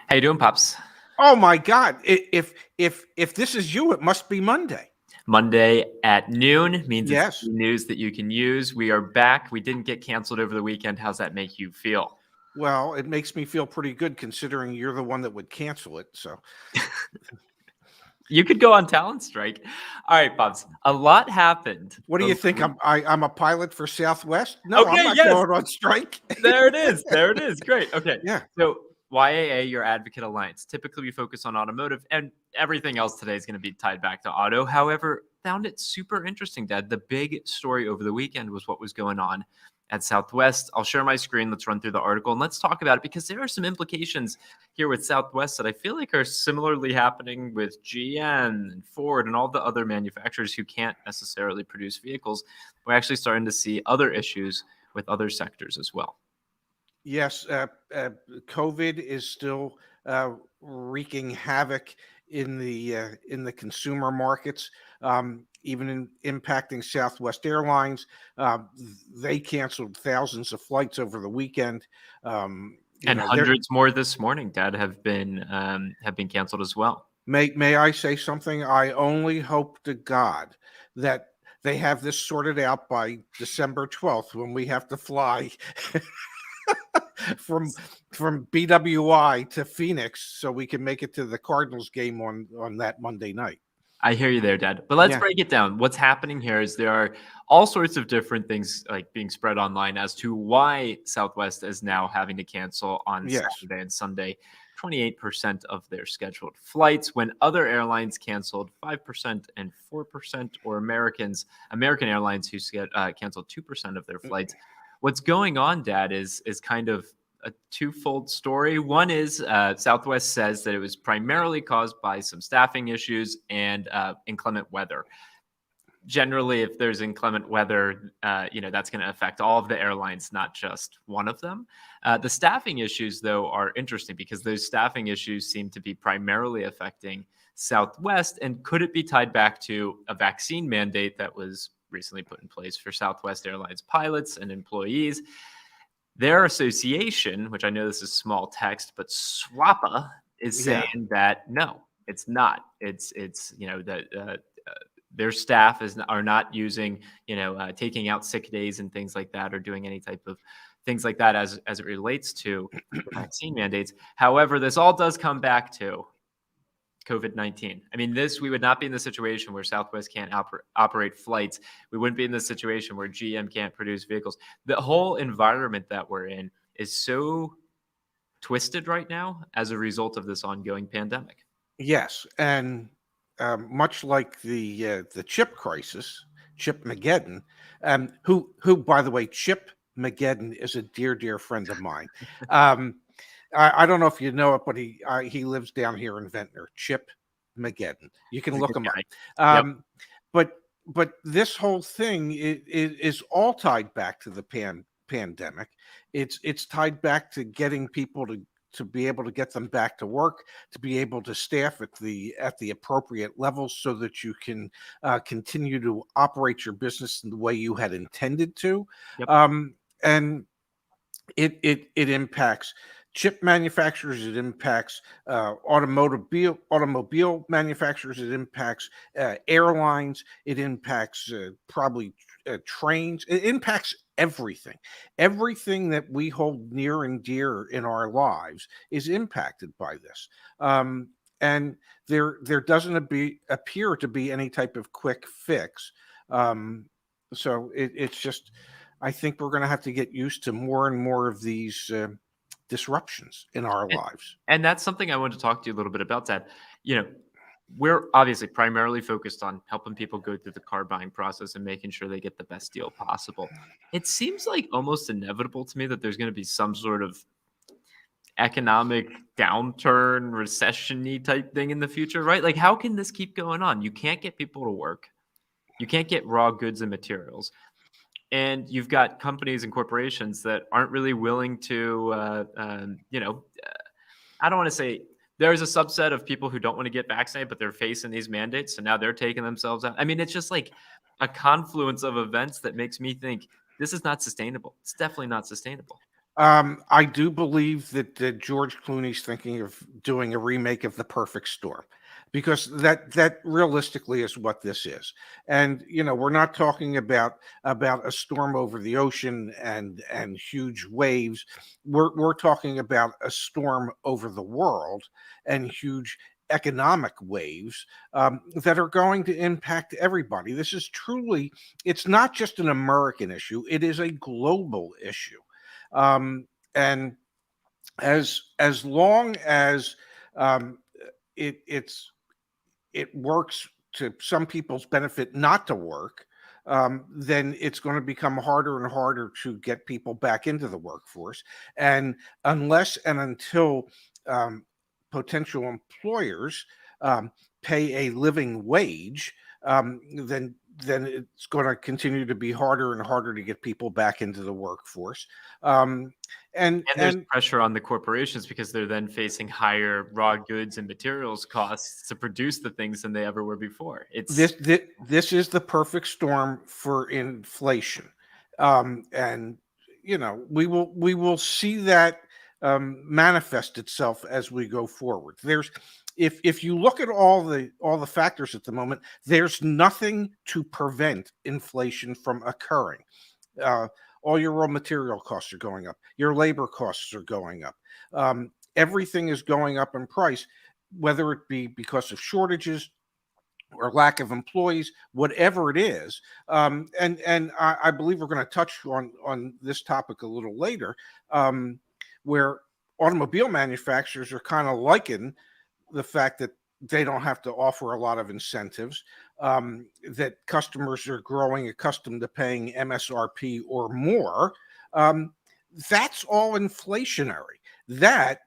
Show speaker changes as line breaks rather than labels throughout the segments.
How you doing, Pops?
Oh my God! If this is you, it must be Monday.
Monday at noon means it's
Yes.
news that you can use. We are back. We didn't get canceled over the weekend. How's that make you feel?
Well, it makes me feel pretty good considering you're the one that would cancel it. So,
You could go on talent strike. All right, Pops. A lot happened
what do you
over the
think?
week.
I'm a pilot for Southwest. No, I'm
Okay,
not
yes.
going on strike.
There it is. There it is. Great. Okay.
Yeah.
So YAA, your advocate alliance. Typically we focus on automotive and everything else today is going to be tied back to auto. However, found it super interesting, Dad. The big story over the weekend was what was going on at Southwest. I'll share my screen. Let's run through the article and let's talk about it because there are some implications here with Southwest that I feel like are similarly happening with GM and Ford and all the other manufacturers who can't necessarily produce vehicles. We're actually starting to see other issues with other sectors as well.
Yes. COVID is still wreaking havoc in the consumer markets. Even impacting Southwest Airlines. Uh, they canceled thousands of flights over the weekend.
And
They're
hundreds more this morning, Dad, have been canceled as well.
May I say something? I only hope to God that they have this sorted out by December 12th when we have to fly from BWI to Phoenix so we can make it to the Cardinals game on that Monday night.
I hear you there, Dad. But let's
Yeah.
break it down. What's happening here is there are all sorts of different things like being spread online as to why Southwest is now having to cancel on
Yes.
Saturday and Sunday 28% of their scheduled flights when other airlines canceled 5% and 4%, or American Airlines who canceled 2% of their flights. What's going on, Dad, is kind of a twofold story. One is Southwest says that it was primarily caused by some staffing issues and inclement weather. Generally, if there's inclement weather, that's going to affect all of the airlines, not just one of them. The staffing issues, though, are interesting because those staffing issues seem to be primarily affecting Southwest. And could it be tied back to a vaccine mandate that was recently put in place for Southwest Airlines pilots and employees? Their association, which I know this is small text, but SWAPA is
Yeah.
saying that no, it's not. It's that their staff are not using taking out sick days and things like that, or doing any type of things like that as it relates to vaccine mandates. However, this all does come back to COVID-19. I mean, we would not be in the situation where Southwest can't operate flights. We wouldn't be in the situation where GM can't produce vehicles. The whole environment that we're in is so twisted right now as a result of this ongoing pandemic.
Yes, and much like the chip crisis, Chip Mageddon, who by the way, Chip Mageddon is a dear friend of mine. I don't know if you know it, but he lives down here in Ventnor. Chip Mageddon. You can
He's a
look
good
him
guy.
up.
Yep.
But this whole thing is all tied back to the pandemic. It's tied back to getting people to be able to get them back to work, to be able to staff at the appropriate levels so that you can continue to operate your business in the way you had intended to.
Yep.
And it impacts chip manufacturers, it impacts automobile manufacturers, it impacts airlines, it impacts probably trains, it impacts everything. Everything that we hold near and dear in our lives is impacted by this. And there doesn't appear to be any type of quick fix. So it's just, I think we're going to have to get used to more and more of these disruptions in our lives.
And that's something I wanted to talk to you a little bit about, Dad. We're obviously primarily focused on helping people go through the car buying process and making sure they get the best deal possible. It seems like almost inevitable to me that there's going to be some sort of economic downturn, recession-y type thing in the future, right? Like, how can this keep going on? You can't get people to work. You can't get raw goods and materials. And you've got companies and corporations that aren't really willing to, I don't want to say there's a subset of people who don't want to get vaccinated, but they're facing these mandates. So now they're taking themselves out. I mean, it's just like a confluence of events that makes me think this is not sustainable. It's definitely not sustainable.
I do believe that George Clooney's thinking of doing a remake of The Perfect Storm, because that realistically is what this is. And we're not talking about a storm over the ocean and huge waves. We're talking about a storm over the world and huge economic waves that are going to impact everybody. This is truly, it's not just an American issue, it is a global issue. And as long as um, it works to some people's benefit not to work, then it's going to become harder and harder to get people back into the workforce. And unless and until um, potential employers um, pay a living wage, then it's going to continue to be harder and harder to get people back into the workforce. Um,
And there's pressure on the corporations because they're then facing higher raw goods and materials costs to produce the things than they ever were before.
This is the perfect storm for inflation, and we will see that manifest itself as we go forward. If you look at all the factors at the moment, there's nothing to prevent inflation from occurring. All your raw material costs are going up. Your labor costs are going up. Everything is going up in price, whether it be because of shortages or lack of employees, whatever it is. And I believe we're going to touch on this topic a little later, where automobile manufacturers are kind of liking the fact that they don't have to offer a lot of incentives, that customers are growing accustomed to paying MSRP or more. That's all inflationary. That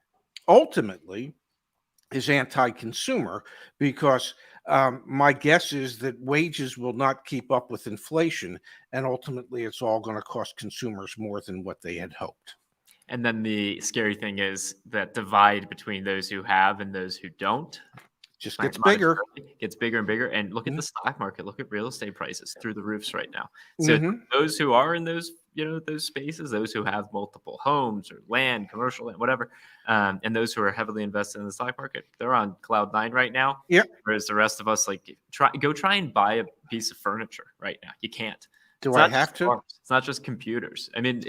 ultimately is anti-consumer, because my guess is that wages will not keep up with inflation, and ultimately it's all going to cost consumers more than what they had hoped.
And then the scary thing is that divide between those who have and those who don't
just gets bigger.
Gets bigger and bigger. And look at the stock market. Look at real estate prices through the roofs right now. So those who are in those, those spaces, those who have multiple homes or land, commercial land, whatever, and those who are heavily invested in the stock market, they're on cloud nine right now.
Yep.
Whereas the rest of us, like, try and buy a piece of furniture right now. You can't.
Do I have to?
It's not just computers. I mean,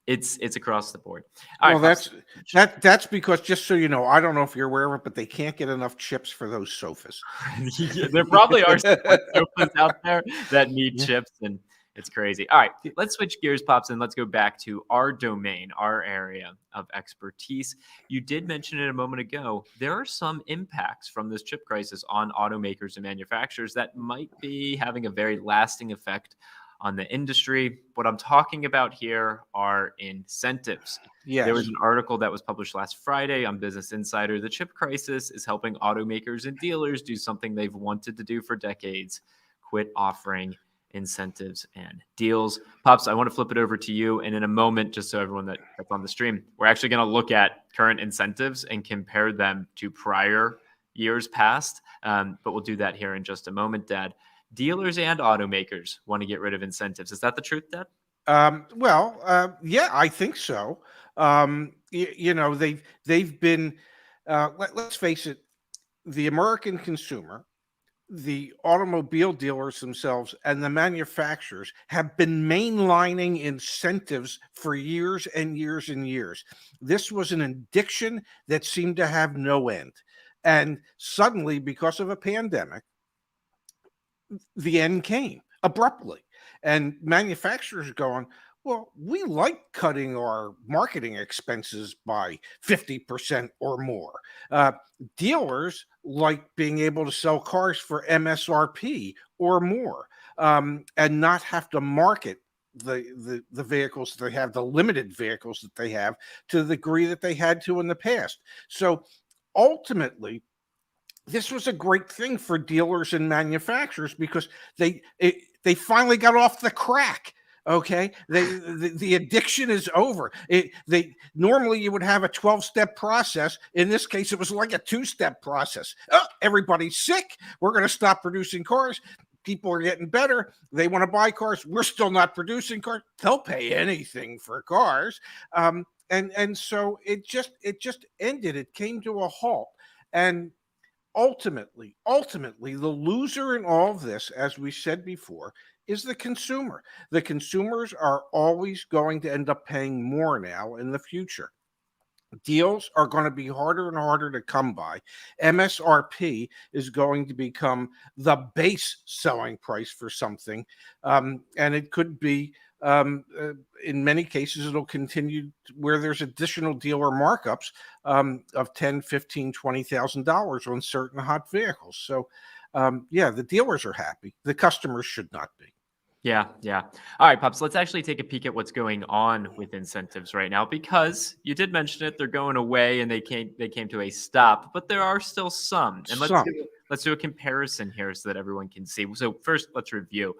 it's across the board.
Well, that's because, just so you know, I don't know if you're aware of it, but they can't get enough chips for those sofas.
There probably are some sofas out there that need chips, and it's crazy. All right, let's switch gears, Pops, and let's go back to our domain, our area of expertise. You did mention it a moment ago. There are some impacts from this chip crisis on automakers and manufacturers that might be having a very lasting effect on the industry. What I'm talking about here are incentives.
Yes.
There was an article that was published last Friday on Business Insider. The chip crisis is helping automakers and dealers do something they've wanted to do for decades: quit offering incentives and deals. Pops, I want to flip it over to you. And in a moment, just so everyone that's on the stream, we're actually going to look at current incentives and compare them to prior years past. But we'll do that here in just a moment, Dad. Dealers and automakers want to get rid of incentives. Is that the truth, Dad?
Yeah, I think so. They've been, let's face it, the American consumer, the automobile dealers themselves, and the manufacturers have been mainlining incentives for years and years and years. This was an addiction that seemed to have no end. And suddenly, because of a pandemic, the end came abruptly, and manufacturers are going, well, we like cutting our marketing expenses by 50% or more. Dealers like being able to sell cars for MSRP or more, and not have to market the vehicles that they have, the limited vehicles that they have, to the degree that they had to in the past. So ultimately, this was a great thing for dealers and manufacturers, because they finally got off the crack. Okay, the addiction is over. Normally you would have a 12-step process. In this case, it was like a 2-step process. Oh, everybody's sick. We're going to stop producing cars. people are getting better. They want to buy cars. We're still not producing cars. They'll pay anything for cars. And so it just ended. It came to a halt. And ultimately, the loser in all of this, as we said before, is the consumer. The consumers are always going to end up paying more now in the future. Deals are going to be harder and harder to come by. MSRP is going to become the base selling price for something. And it could be, in many cases, it'll continue where there's additional dealer markups of $10,000, $15,000, $20,000 on certain hot vehicles. So, yeah, the dealers are happy. The customers should not be.
Yeah, yeah. All right, Pops, let's actually take a peek at what's going on with incentives right now, because you did mention it, they're going away and they came to a stop, but there are still some. And let's do a comparison here so that everyone can see. So first, let's review.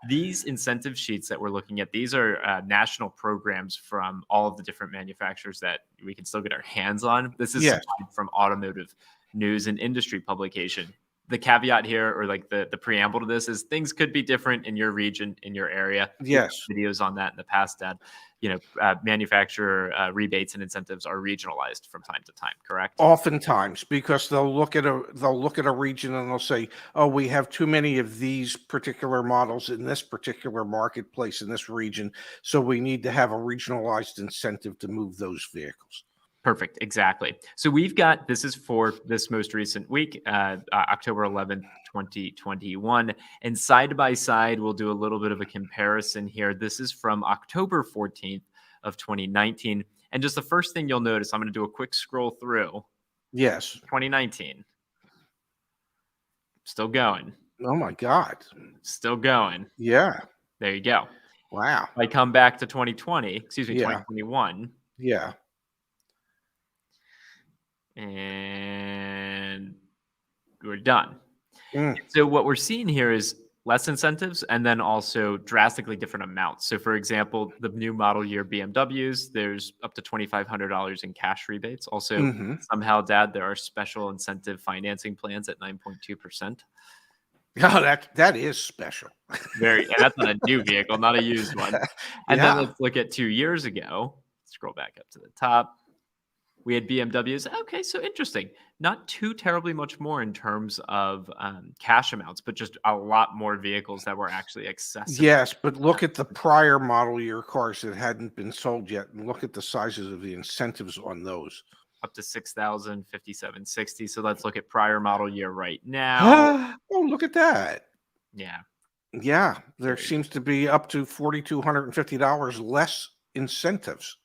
These incentive sheets that we're looking at, these are national programs from all of the different manufacturers that we can still get our hands on. This is supplied from Automotive News and Industry publication. The caveat here, or like the preamble to this, is things could be different in your region, in your area.
Yes.
Videos on that in the past, Dad. Manufacturer rebates and incentives are regionalized from time to time, correct?
Oftentimes, because they'll look at a region and they'll say, "Oh, we have too many of these particular models in this particular marketplace in this region, so we need to have a regionalized incentive to move those vehicles."
Perfect. Exactly. So we've got, this is for this most recent week, October 11th, 2021. And side by side, we'll do a little bit of a comparison here. This is from October 14th of 2019. And just the first thing you'll notice, I'm going to do a quick scroll through.
Yes.
2019. Still going.
Oh my God.
Still going.
Yeah.
There you go.
Wow.
I come back to 2021.
Yeah.
And we're done. So what we're seeing here is less incentives and then also drastically different amounts. So for example, the new model year BMWs, there's up to $2,500 in cash rebates. Also, somehow, Dad, there are special incentive financing plans at 9.2%.
Oh, that is special.
And that's on a new vehicle, not a used one. And then let's look at 2 years ago. Scroll back up to the top. We had BMWs. Okay, so interesting. Not too terribly much more in terms of cash amounts, but just a lot more vehicles that were actually accessible.
Yes, but look at the prior model year cars that hadn't been sold yet, and look at the sizes of the incentives on those.
Up to 6,000, 5760. So let's look at prior model year right now.
Oh, look at that.
Yeah.
Yeah, there seems to be up to $4,250 less incentives.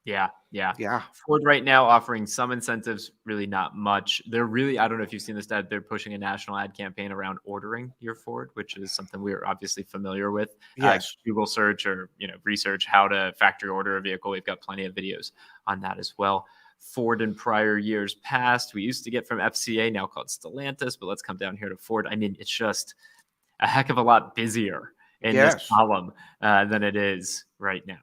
Yeah.
Yeah.
Ford right now offering some incentives, really not much. They're really, I don't know if you've seen this, Dad, they're pushing a national ad campaign around ordering your Ford, which is something we're obviously familiar with.
Yes.
Google search or, research how to factory order a vehicle. We've got plenty of videos on that as well. Ford in prior years past, we used to get from FCA, now called Stellantis, but let's come down here to Ford. I mean, it's just a heck of a lot busier in this column than it is right now.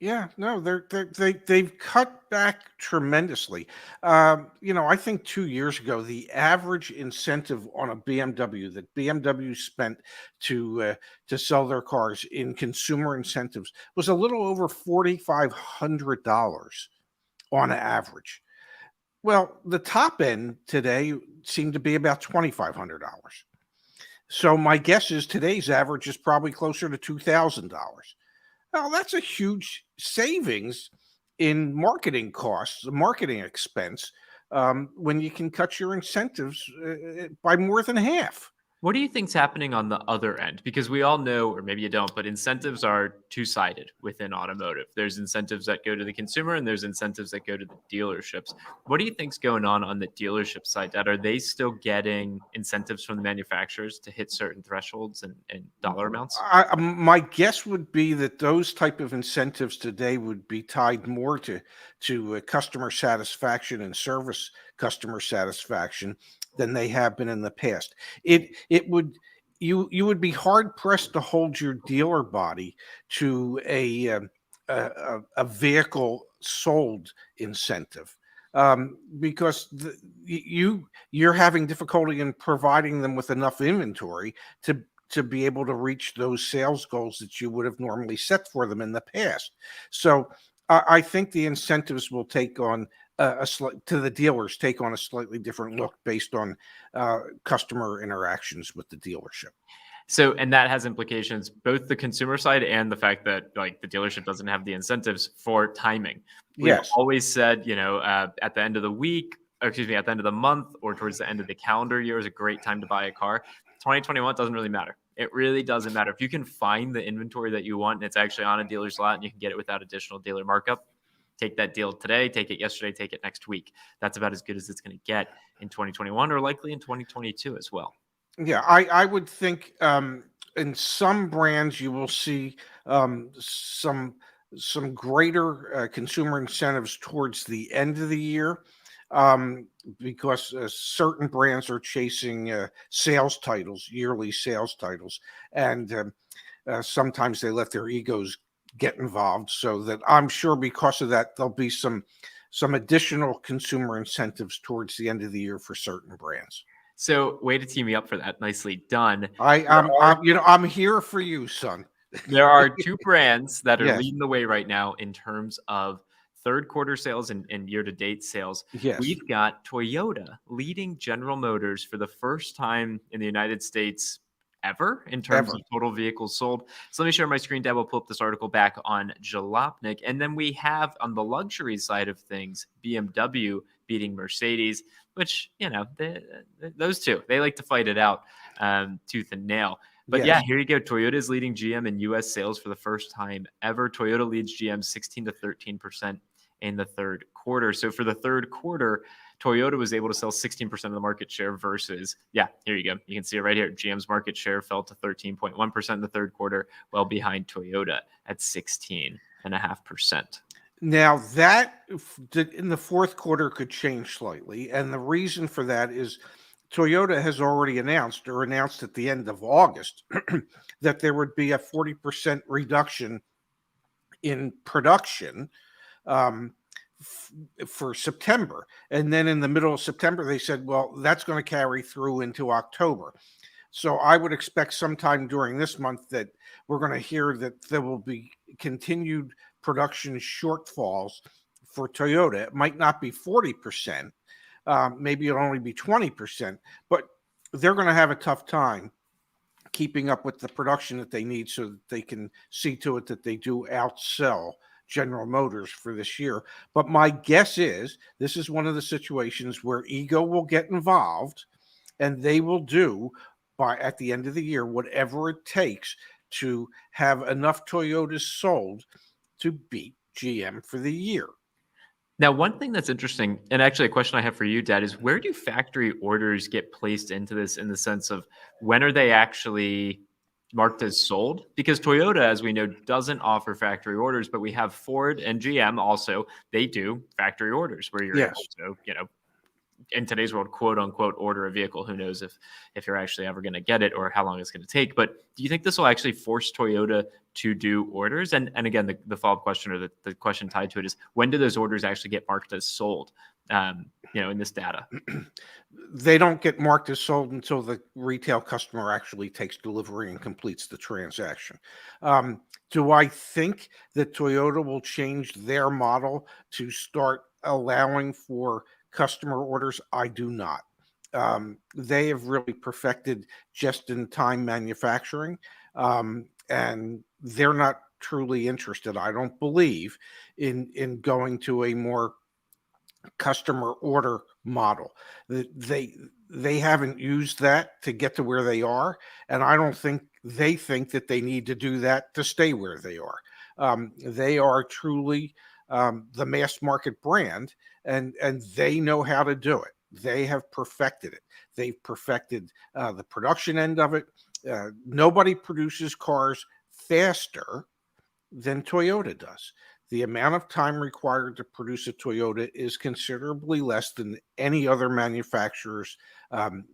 Yeah, no, they've cut back tremendously. I think 2 years ago, the average incentive on a BMW that BMW spent to sell their cars in consumer incentives was a little over $4,500 on average. Well, the top end today seemed to be about $2,500. So my guess is today's average is probably closer to $2,000. Well, that's a huge savings in marketing costs, marketing expense, when you can cut your incentives by more than half.
What do you think's happening on the other end? Because we all know, or maybe you don't, but incentives are two-sided within automotive. There's incentives that go to the consumer and there's incentives that go to the dealerships. What do you think's going on the dealership side, Dad? Are they still getting incentives from the manufacturers to hit certain thresholds and dollar amounts?
My guess would be that those type of incentives today would be tied more to customer satisfaction and service customer satisfaction than they have been in the past. You would be hard pressed to hold your dealer body to a vehicle sold incentive. because you're having difficulty in providing them with enough inventory to be able to reach those sales goals that you would have normally set for them in the past. So I think the incentives will take on to the dealers take on a slightly different look based on customer interactions with the dealership.
So, and that has implications, both the consumer side and the fact that like the dealership doesn't have the incentives for timing. We've
Yes.
always said, at the end of the week, or excuse me, at the end of the month or towards the end of the calendar year is a great time to buy a car. 2021 doesn't really matter. It really doesn't matter. If you can find the inventory that you want and it's actually on a dealer's lot and you can get it without additional dealer markup, take that deal today, take it yesterday, take it next week. That's about as good as it's going to get in 2021 or likely in 2022 as well.
Yeah, I would think in some brands you will see some greater consumer incentives towards the end of the year, because certain brands are chasing sales titles, yearly sales titles, and sometimes they let their egos get involved. So that I'm sure because of that there'll be some additional consumer incentives towards the end of the year for certain brands.
So, way to tee me up for that. Nicely done.
I'm here for you, son.
There are two brands that are
Yes.
leading the way right now in terms of third quarter sales and year-to-date sales.
Yes.
We've got Toyota leading General Motors for the first time in the United States ever in terms of total vehicles sold. So let me share my screen, Deb. We'll pull up this article back on Jalopnik. And then we have on the luxury side of things, BMW beating Mercedes, which, those two, they like to fight it out tooth and nail. But yeah, here you go. Toyota is leading GM in U.S. sales for the first time ever. Toyota leads GM 16 to 13% in the third quarter. So for the third quarter, Toyota was able to sell 16% of the market share versus, here you go. You can see it right here. GM's market share fell to 13.1% in the third quarter, well behind Toyota at 16.5%.
Now that in the fourth quarter could change slightly. And the reason for that is Toyota has already announced at the end of August that there would be a 40% reduction in production for September. And then in the middle of September, they said, well, that's going to carry through into October. So I would expect sometime during this month that we're going to hear that there will be continued production shortfalls for Toyota. It might not be 40%. Maybe it'll only be 20%, but they're going to have a tough time keeping up with the production that they need so that they can see to it that they do outsell General Motors for this year. But my guess is this is one of the situations where ego will get involved and they will do at the end of the year whatever it takes to have enough Toyotas sold to beat GM for the year.
Now, one thing that's interesting, and actually a question I have for you, Dad, is where do factory orders get placed into this in the sense of when are they actually marked as sold? Because Toyota, as we know, doesn't offer factory orders, but we have Ford and GM also, they do factory orders where you're able to, in today's world, quote unquote, order a vehicle. Who knows if you're actually ever going to get it or how long it's going to take. But do you think this will actually force Toyota to do orders? And again, the follow-up question or the question tied to it is, when do those orders actually get marked as sold, in this data?
They don't get marked as sold until the retail customer actually takes delivery and completes the transaction. Do I think that Toyota will change their model to start allowing for customer orders? I do not. They have really perfected just-in-time manufacturing, and they're not truly interested, I don't believe, in going to a more customer order model. They haven't used that to get to where they are, and I don't think they think that they need to do that to stay where they are. They are truly the mass market brand, and they know how to do it. They have perfected it. They've perfected the production end of it. Nobody produces cars faster than Toyota does. The amount of time required to produce a Toyota is considerably less than any other manufacturer's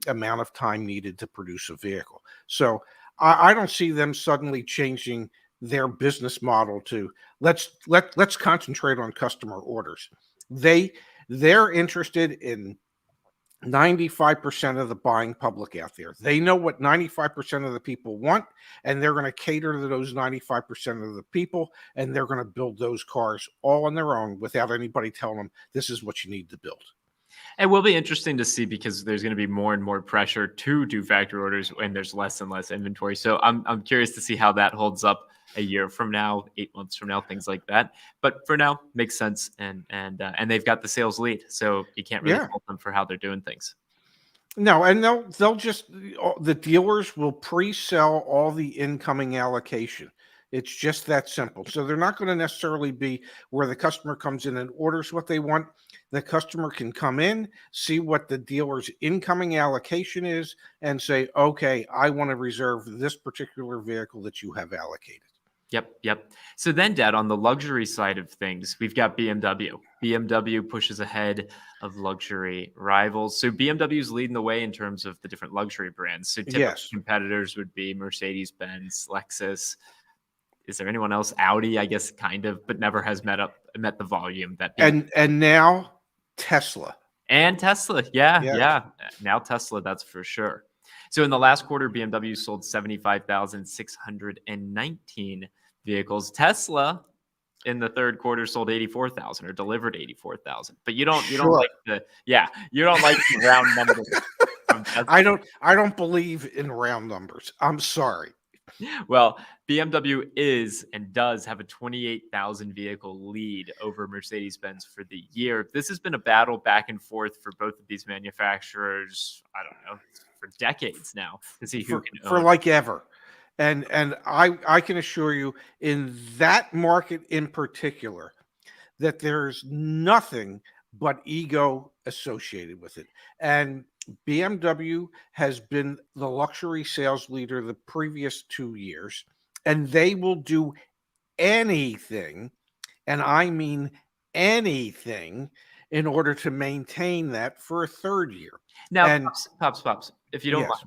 amount of time needed to produce a vehicle. So I don't see them suddenly changing their business model to let's concentrate on customer orders. They They're interested in 95% of the buying public out there. They know what 95% of the people want, and they're going to cater to those 95% of the people, and they're going to build those cars all on their own without anybody telling them this is what you need to build.
It will be interesting to see because there's going to be more and more pressure to do factory orders when there's less and less inventory. So I'm curious to see how that holds up a year from now, 8 months from now, things like that. But for now, makes sense, and they've got the sales lead, so you can't really fault them for how they're doing things.
No, and they'll just, the dealers will pre-sell all the incoming allocation. It's just that simple. So they're not going to necessarily be where the customer comes in and orders what they want. The customer can come in, see what the dealer's incoming allocation is, and say, okay, I want to reserve this particular vehicle that you have allocated.
Yep. So then, Dad, on the luxury side of things, we've got BMW. BMW pushes ahead of luxury rivals. So BMW is leading the way in terms of the different luxury brands. So typical competitors would be Mercedes-Benz, Lexus. Is there anyone else? Audi, I guess, kind of, but never has met the volume that.
And now Tesla.
And Tesla, yeah. Now Tesla, that's for sure. So in the last quarter, BMW sold 75,619 vehicles. Tesla in the third quarter sold 84,000 or delivered 84,000. But you don't like the round numbers.
I don't believe in round numbers. I'm sorry.
Well, BMW is and does have a 28,000 vehicle lead over Mercedes-Benz for the year. This has been a battle back and forth for both of these manufacturers. I don't know, for decades now to see who can own.
For like ever. And I can assure you in that market in particular that there's nothing but ego associated with it. And BMW has been the luxury sales leader the previous 2 years, and they will do anything, and I mean anything, in order to maintain that for a third year.
Now, and Pops, if you don't mind,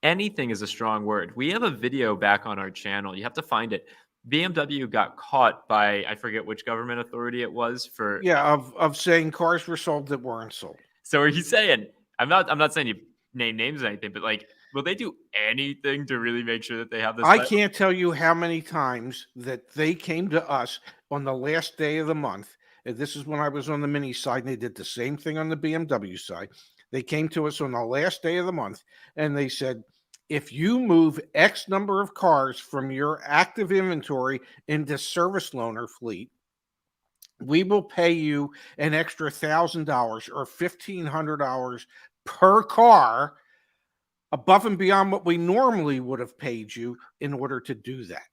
anything is a strong word. We have a video back on our channel. You have to find it. BMW got caught by, I forget which government authority it was for.
Yeah, of saying cars were sold that weren't sold.
So are you saying, I'm not saying you name names or anything, but like, will they do anything to really make sure that they have this?
I can't tell you how many times that they came to us on the last day of the month. And this is when I was on the Mini side, and they did the same thing on the BMW side. They came to us on the last day of the month, and they said, if you move X number of cars from your active inventory into service loaner fleet, we will pay you an extra $1,000 or $1,500 per car above and beyond what we normally would have paid you in order to do that.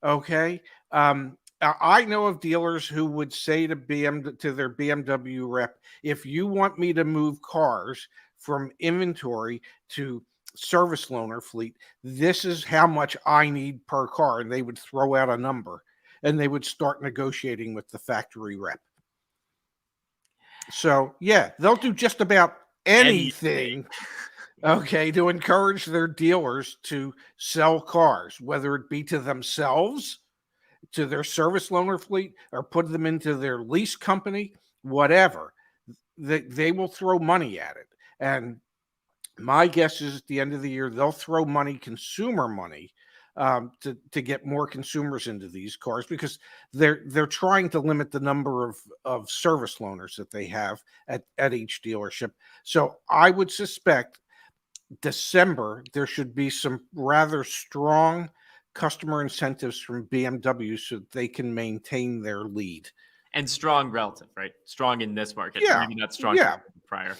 Okay. I know of dealers who would say to their BMW rep, if you want me to move cars from inventory to service loaner fleet, this is how much I need per car. And they would throw out a number, and they would start negotiating with the factory rep. So yeah, they'll do just about anything. Okay, to encourage their dealers to sell cars, whether it be to themselves, to their service loaner fleet, or put them into their lease company, whatever. They will throw money at it. And my guess is at the end of the year, they'll throw money, consumer money, to get more consumers into these cars, because they're trying to limit the number of service loaners that they have at each dealership. So I would suspect December, there should be some rather strong customer incentives from BMW so that they can maintain their lead.
And strong relative, right? Strong in this market.
Yeah.
Maybe not strong prior.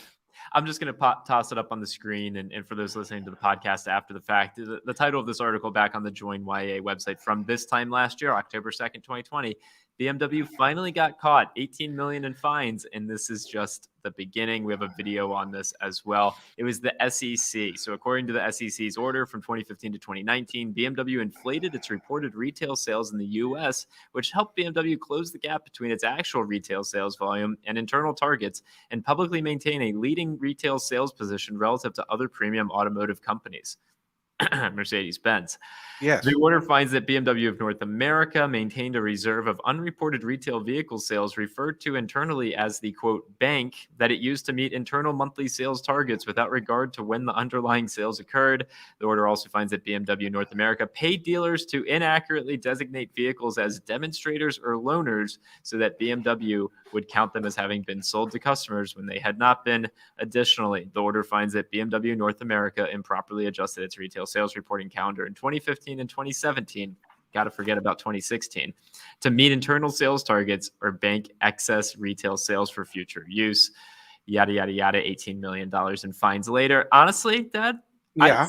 I'm just going to toss it up on the screen. And for those listening to the podcast after the fact, the title of this article back on the Join YA website from this time last year, October 2nd, 2020, BMW finally got caught, 18 million in fines. And this is just the beginning. We have a video on this as well. It was the SEC. So according to the SEC's order from 2015 to 2019, BMW inflated its reported retail sales in the US, which helped BMW close the gap between its actual retail sales volume and internal targets, and publicly maintain a leading retail sales position relative to other premium automotive companies. Mercedes-Benz.
Yes.
The order finds that BMW of North America maintained a reserve of unreported retail vehicle sales referred to internally as the quote bank that it used to meet internal monthly sales targets without regard to when the underlying sales occurred. The order also finds that BMW North America paid dealers to inaccurately designate vehicles as demonstrators or loaners so that BMW would count them as having been sold to customers when they had not been. Additionally, the order finds that BMW North America improperly adjusted its retail sales reporting calendar in 2015 and 2017. Got to forget about 2016 to meet internal sales targets or bank excess retail sales for future use. Yada, yada, yada, $18 million in fines later. Honestly, Dad,
Yeah.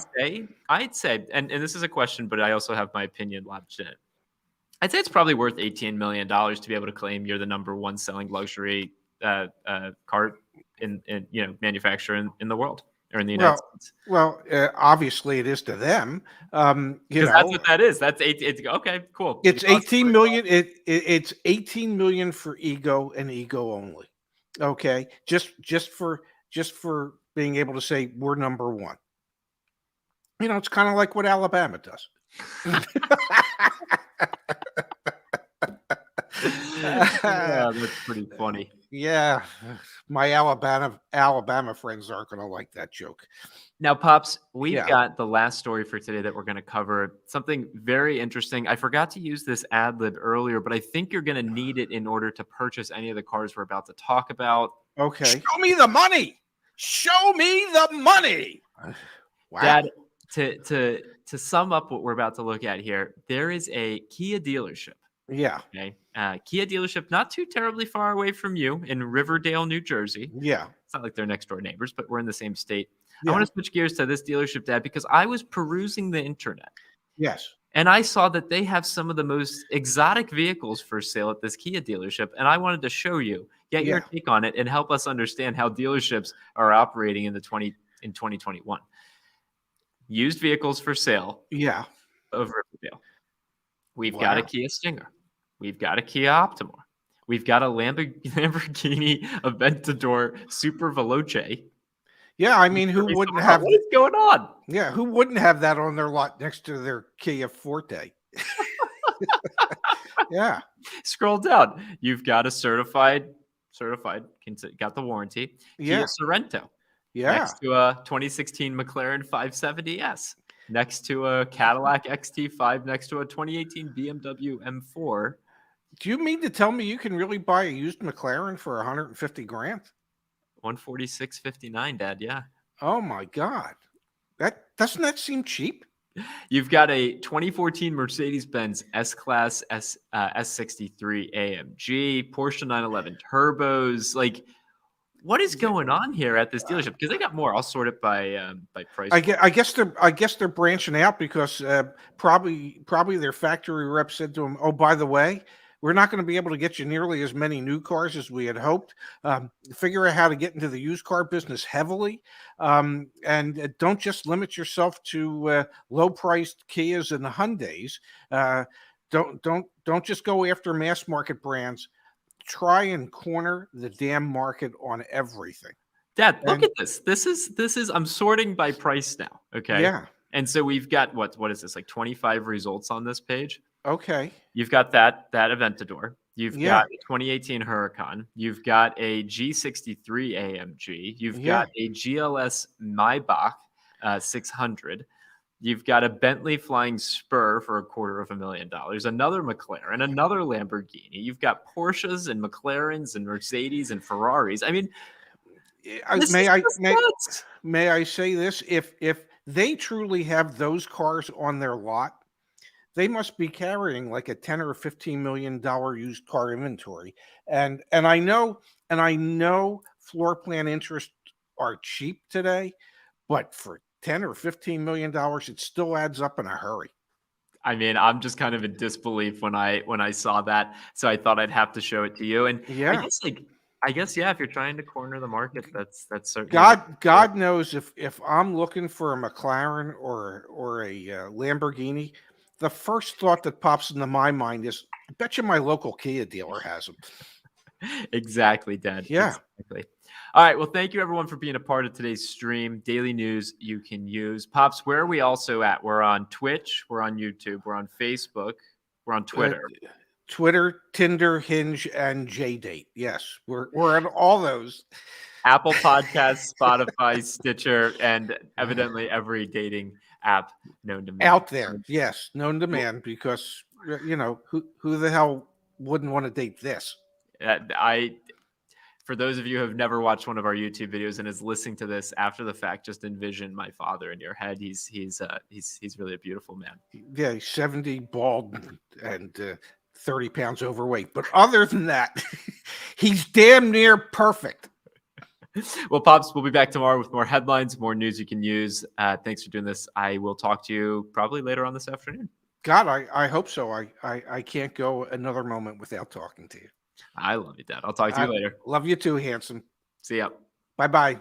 I'd say, and this is a question, but I also have my opinion lodged in it. I'd say it's probably worth $18 million to be able to claim you're the number one selling luxury car in manufacturer in the world or in the United States.
Well, obviously it is to them.
Because that's what that is. That's okay, cool.
It's 18 million. It's 18 million for ego and ego only. Okay, just for being able to say we're number one. It's kind of like what Alabama does.
Yeah, that's pretty funny.
Yeah, my Alabama friends aren't going to like that joke.
Now, Pops, we've got the last story for today that we're going to cover. Something very interesting. I forgot to use this ad lib earlier, but I think you're going to need it in order to purchase any of the cars we're about to talk about.
Okay.
Show me the money. Show me the money.
Wow.
Dad, to sum up what we're about to look at here, there is a Kia dealership.
Yeah.
Okay. Kia dealership not too terribly far away from you in Riverdale, New Jersey.
Yeah.
It's not like they're next door neighbors, but we're in the same state.
Yeah.
I want to switch gears to this dealership, Dad, because I was perusing the internet.
Yes.
And I saw that they have some of the most exotic vehicles for sale at this Kia dealership. And I wanted to show you, get your take on it, and help us understand how dealerships are operating in 2021. Used vehicles for sale.
Yeah.
Of Riverdale. We've got a Kia Stinger. We've got a Kia Optima. We've got a Lamborghini Aventador Super Veloce.
Yeah, I mean, who wouldn't have?
What is going on?
Yeah, who wouldn't have that on their lot next to their Kia Forte? Yeah.
Scroll down. You've got a certified, got the warranty.
Yeah.
Kia Sorento.
Yeah.
Next to a 2016 McLaren 570S. Next to a Cadillac XT5. Next to a 2018 BMW M4.
Do you mean to tell me you can really buy a used McLaren for 150 grand?
146.59, Dad. Yeah.
Oh my God. Doesn't that seem cheap?
You've got a 2014 Mercedes-Benz S-Class S63 AMG, Porsche 911 turbos. Like, what is going on here at this dealership? Because they got more. I'll sort it by price.
I guess they're branching out because probably their factory rep said to them, "Oh, by the way, we're not going to be able to get you nearly as many new cars as we had hoped. Figure out how to get into the used car business heavily, and don't just limit yourself to low-priced Kias and Hyundais. Don't just go after mass market brands. Try and corner the damn market on everything."
Dad, look at this. This is. I'm sorting by price now. Okay.
Yeah.
And so we've got what is this, like 25 results on this page?
Okay.
You've got that Aventador. You've got a 2018 Huracan. You've got a G63 AMG. You've got a GLS Maybach 600. You've got a Bentley Flying Spur for $250,000. Another McLaren, another Lamborghini. You've got Porsches and McLarens and Mercedes and Ferraris. I mean,
may I say this? If they truly have those cars on their lot, they must be carrying like a $10 or $15 million used car inventory. And I know floor plan interests are cheap today, but for $10 or $15 million, it still adds up in a hurry.
I mean, I'm just kind of in disbelief when I saw that, so I thought I'd have to show it to you. And I guess if you're trying to corner the market, that's certainly
God knows if I'm looking for a McLaren or a Lamborghini, the first thought that pops into my mind is, I bet you my local Kia dealer has them.
Exactly, Dad.
Yeah.
Exactly. All right. Well, thank you everyone for being a part of today's stream. Daily news you can use. Pops, where are we also at? We're on Twitch, we're on YouTube, we're on Facebook, we're on Twitter.
Twitter, Tinder, Hinge, and JDate. Yes, we're on all those.
Apple Podcasts, Spotify, Stitcher, and evidently every dating app known to man.
Out there. Yes, known to man, because who the hell wouldn't want to date this?
For those of you who have never watched one of our YouTube videos and is listening to this after the fact, just envision my father in your head. He's really a beautiful man.
Yeah, he's 70, bald, and 30 pounds overweight. But other than that, he's damn near perfect.
Well, Pops, we'll be back tomorrow with more headlines, more news you can use. Thanks for doing this. I will talk to you probably later on this afternoon.
God, I hope so. I can't go another moment without talking to you.
I love you, Dad. I'll talk to you later.
Love you too, handsome.
See ya.
Bye-bye.